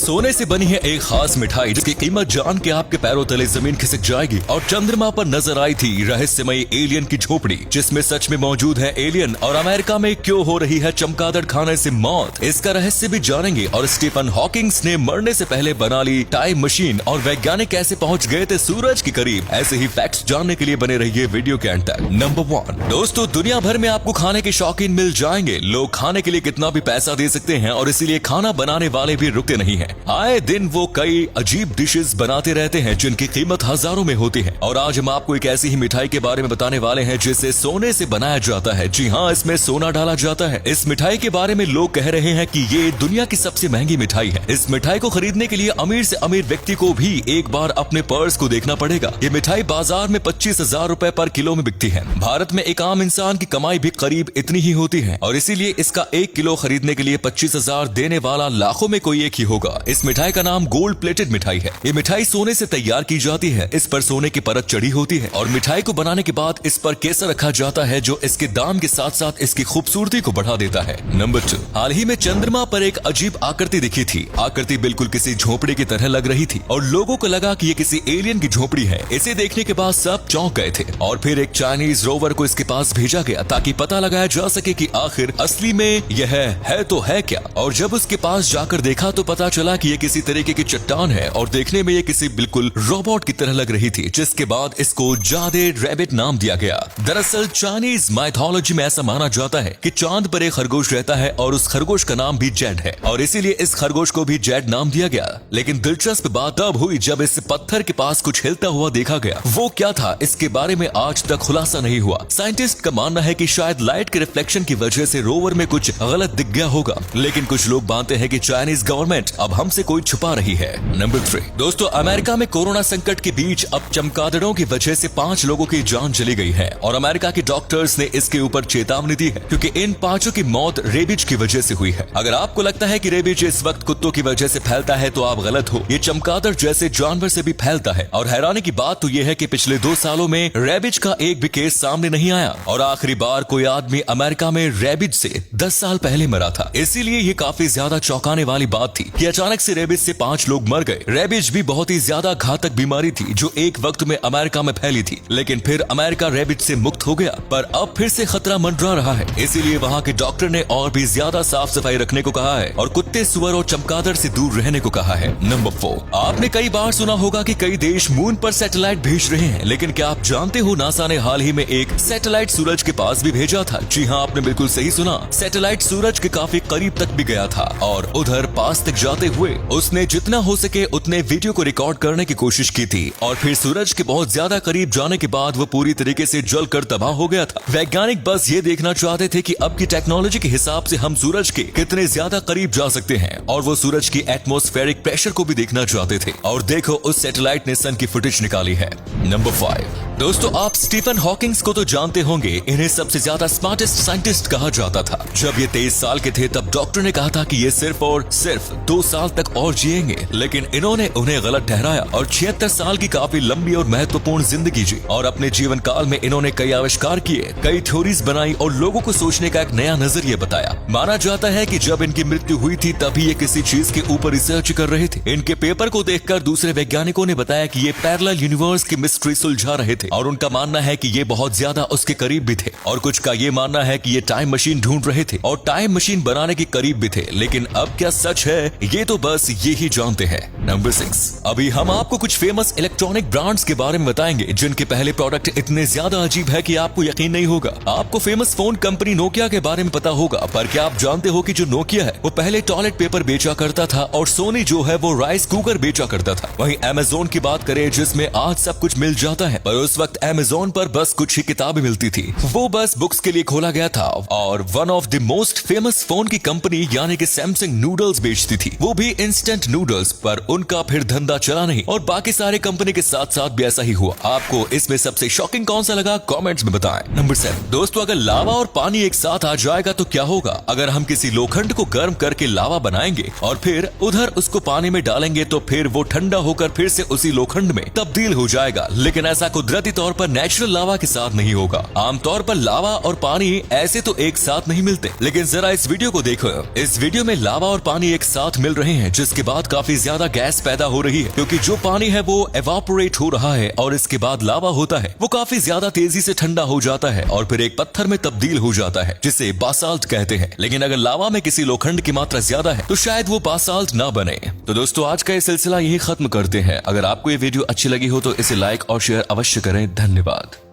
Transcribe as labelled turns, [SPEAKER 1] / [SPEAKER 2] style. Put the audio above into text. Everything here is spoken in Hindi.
[SPEAKER 1] सोने से बनी है एक खास मिठाई जिसकी कीमत जान के आपके पैरों तले जमीन खिसक जाएगी। और चंद्रमा पर नजर आई थी रहस्यमयी एलियन की झोपड़ी, जिसमें सच में मौजूद है एलियन। और अमेरिका में क्यों हो रही है चमगादड़ खाने से मौत, इसका रहस्य भी जानेंगे। और स्टीफन हॉकिंग्स ने मरने से पहले बना ली टाइम मशीन, और वैज्ञानिक कैसे पहुंच गए थे सूरज के करीब। ऐसे ही फैक्ट्स जानने के लिए बने रहिए वीडियो के एंड तक। नंबर 1 दोस्तों, दुनिया भर में आपको खाने के शौकीन मिल जाएंगे। लोग खाने के लिए कितना भी पैसा दे सकते हैं और इसीलिए खाना बनाने वाले भी रुकते नहीं हैं। आए दिन वो कई अजीब डिशेस बनाते रहते हैं जिनकी कीमत हजारों में होती है। और आज हम आपको एक ऐसी ही मिठाई के बारे में बताने वाले हैं जिसे सोने से बनाया जाता है। जी हाँ, इसमें सोना डाला जाता है। इस मिठाई के बारे में लोग कह रहे हैं कि ये दुनिया की सबसे महंगी मिठाई है। इस मिठाई को खरीदने के लिए अमीर से अमीर व्यक्ति को भी एक बार अपने पर्स को देखना पड़ेगा। ये मिठाई बाजार में 25,000 रुपए पर किलो में बिकती है। भारत में एक आम इंसान की कमाई भी करीब इतनी ही होती है, और इसीलिए इसका 1 किलो खरीदने के लिए 25,000 देने वाला लाखों में कोई एक ही होगा। इस मिठाई का नाम गोल्ड प्लेटेड मिठाई है। ये मिठाई सोने से तैयार की जाती है। इस पर सोने की परत चढ़ी होती है और मिठाई को बनाने के बाद इस पर केसर रखा जाता है, जो इसके दाम के साथ साथ इसकी खूबसूरती को बढ़ा देता है। नंबर 2, हाल ही में चंद्रमा पर एक अजीब आकृति दिखी थी। आकृति बिल्कुल किसी झोपड़ी की तरह लग रही थी और लोगों को लगा कि ये किसी एलियन की झोपड़ी है। इसे देखने के बाद सब चौंक गए थे और फिर एक चाइनीज रोवर को इसके पास भेजा गया ताकि पता लगाया जा सके कि आखिर असली में यह है तो है क्या। और जब उसके पास जाकर देखा तो पता चला कि ये किसी तरीके की चट्टान है और देखने में ये किसी बिल्कुल रोबोट की तरह लग रही थी, जिसके बाद इसको जादे रैबिट नाम दिया गया। दरअसल चाइनीज माइथोलॉजी में ऐसा माना जाता है कि चांद पर एक खरगोश रहता है और उस खरगोश का नाम भी जेड है, और इसीलिए इस खरगोश को भी जेड नाम दिया गया। लेकिन दिलचस्प बात तब हुई जब इस पत्थर के पास कुछ हिलता हुआ देखा गया। वो क्या था, इसके बारे में आज तक खुलासा नहीं हुआ। साइंटिस्ट का मानना है कि शायद लाइट के रिफ्लेक्शन की वजह से रोवर में कुछ गलत दिख गया होगा, लेकिन कुछ लोग मानते हैं कि चाइनीज गवर्नमेंट अब हमसे कोई छुपा रही है। नंबर 3 दोस्तों, अमेरिका में कोरोना संकट के बीच अब चमगादड़ों की वजह से 5 लोगों की जान चली गई है, और अमेरिका के डॉक्टर्स ने इसके ऊपर चेतावनी दी है क्योंकि इन 5 की मौत रेबीज की वजह से हुई है। अगर आपको लगता है कि रेबीज इस वक्त कुत्तों की वजह से फैलता है तो आप गलत हो। ये चमगादड़ जैसे जानवर से भी फैलता है, और हैरानी की बात तो यह है कि पिछले 2 सालों में रेबीज का एक भी केस सामने नहीं आया, और आखिरी बार कोई आदमी अमेरिका में रेबीज से 10 साल पहले मरा था। इसीलिए ये काफी ज्यादा चौंकाने वाली बात थी कि अचानक से रेबीज से 5 लोग मर गए। रेबीज भी बहुत ही ज्यादा घातक बीमारी थी जो एक वक्त में अमेरिका में फैली थी, लेकिन फिर अमेरिका रेबीज से मुक्त हो गया, पर अब फिर से खतरा मंडरा रहा है। इसीलिए वहाँ के डॉक्टर ने और भी ज्यादा साफ सफाई रखने को कहा है और कुत्ते, सुअर और चमगादड़ से दूर रहने को कहा है। नंबर 4, आपने कई बार सुना होगा कि कई देश मून पर सैटेलाइट भेज रहे हैं, लेकिन क्या आप जानते हो नासा ने हाल ही में एक सैटेलाइट सूरज के पास भी भेजा था। जी हाँ, आपने बिल्कुल सही सुना। सैटेलाइट सूरज के काफी करीब तक भी गया था, और उधर पास तक जाते हुए उसने जितना हो सके उतने वीडियो को रिकॉर्ड करने की कोशिश की थी, और फिर सूरज के बहुत ज्यादा करीब जाने के बाद वो पूरी तरीके से जलकर तबाह हो गया था। वैज्ञानिक बस ये देखना चाहते थे कि अब की टेक्नोलॉजी के हिसाब से हम सूरज के कितने ज्यादा करीब जा सकते हैं, और वो सूरज की एटमॉस्फेरिक प्रेशर को भी देखना चाहते थे। और देखो, उस सैटेलाइट ने सन की फुटेज निकाली है। नंबर 5 दोस्तों, आप स्टीफन हॉकिंग्स को तो जानते होंगे। इन्हें सबसे ज्यादा स्मार्टेस्ट साइंटिस्ट कहा जाता था। जब ये 23 साल के थे तब डॉक्टर ने कहा था कि ये सिर्फ और सिर्फ 2 साल तक और जिएंगे, लेकिन इन्होंने उन्हें गलत ठहराया और 76 साल की काफी लंबी और महत्वपूर्ण जिंदगी जी। और अपने जीवन काल में इन्होंने कई आविष्कार किए, कई थ्योरीज बनाई और लोगों को सोचने का एक नया नजरिया बताया। माना जाता है कि जब इनकी मृत्यु हुई थी तभी ये किसी चीज के ऊपर रिसर्च कर रहे थे। इनके पेपर को देखकर दूसरे वैज्ञानिकों ने बताया कि ये पैरेलल यूनिवर्स की मिस्ट्री सुलझा रहे थे, और उनका मानना है कि ये बहुत ज्यादा उसके करीब भी थे। और कुछ का ये मानना है कि ये टाइम मशीन ढूंढ रहे थे और टाइम मशीन बनाने के करीब भी थे, लेकिन अब क्या सच है ये तो बस ये ही जानते हैं। नंबर 6, अभी हम आपको कुछ फेमस इलेक्ट्रॉनिक ब्रांड्स के बारे में बताएंगे जिनके पहले प्रोडक्ट इतने ज्यादा अजीब है कि आपको यकीन नहीं होगा। आपको फेमस फोन कंपनी नोकिया के बारे में पता होगा, पर क्या आप जानते हो कि जो नोकिया है वो पहले टॉयलेट पेपर बेचा करता था, और सोनी जो है वो राइस कुकर बेचा करता था। वहीं अमेज़न की बात करें जिसमें आज सब कुछ मिल जाता है, पर उस वक्त अमेज़न पर बस कुछ ही किताबें मिलती थी। वो बस बुक्स के लिए खोला गया था, और one of the most famous phone की कंपनी यानी कि सैमसंग नूडल्स बेचती थी, वो भी इंस्टेंट नूडल्स। पर उनका फिर धंधा चला नहीं, और बाकी सारे कंपनी के साथ साथ भी ऐसा ही हुआ। आपको इसमें सबसे शॉकिंग कौन सा लगा, कमेंट्स में बताएं। नंबर 7 दोस्तों, अगर लावा और पानी एक साथ आ जाएगा तो क्या होगा। अगर हम किसी लोखंड को गर्म करके लावा बनाएंगे और फिर उधर उसको पानी में डालेंगे तो फिर वो ठंडा होकर फिर से उसी लोखंड में तब्दील हो जाएगा, लेकिन ऐसा कुदरती तौर पर नेचुरल लावा के साथ नहीं होगा। आमतौर पर लावा और पानी ऐसे तो एक साथ नहीं मिलते, लेकिन जरा इस वीडियो को देखो। इस वीडियो में लावा और पानी एक साथ मिल रहे हैं, जिसके बाद काफी ज्यादा गैस पैदा हो रही है, क्योंकि जो पानी है वो एवापोरेट हो रहा है और इसके बाद लावा होता है वो काफी ज्यादा तेजी से ठंडा हो जाता है और फिर एक पत्थर में तब्दील हो जाता है, जिसे बासाल्ट कहते हैं। लेकिन अगर लावा में किसी लोखंड की मात्रा ज्यादा है तो शायद वो बासाल्ट ना बने। तो दोस्तों, आज का ये सिलसिला यही खत्म करते हैं। अगर आपको ये वीडियो अच्छी लगी हो तो इसे लाइक और शेयर अवश्य करें। धन्यवाद।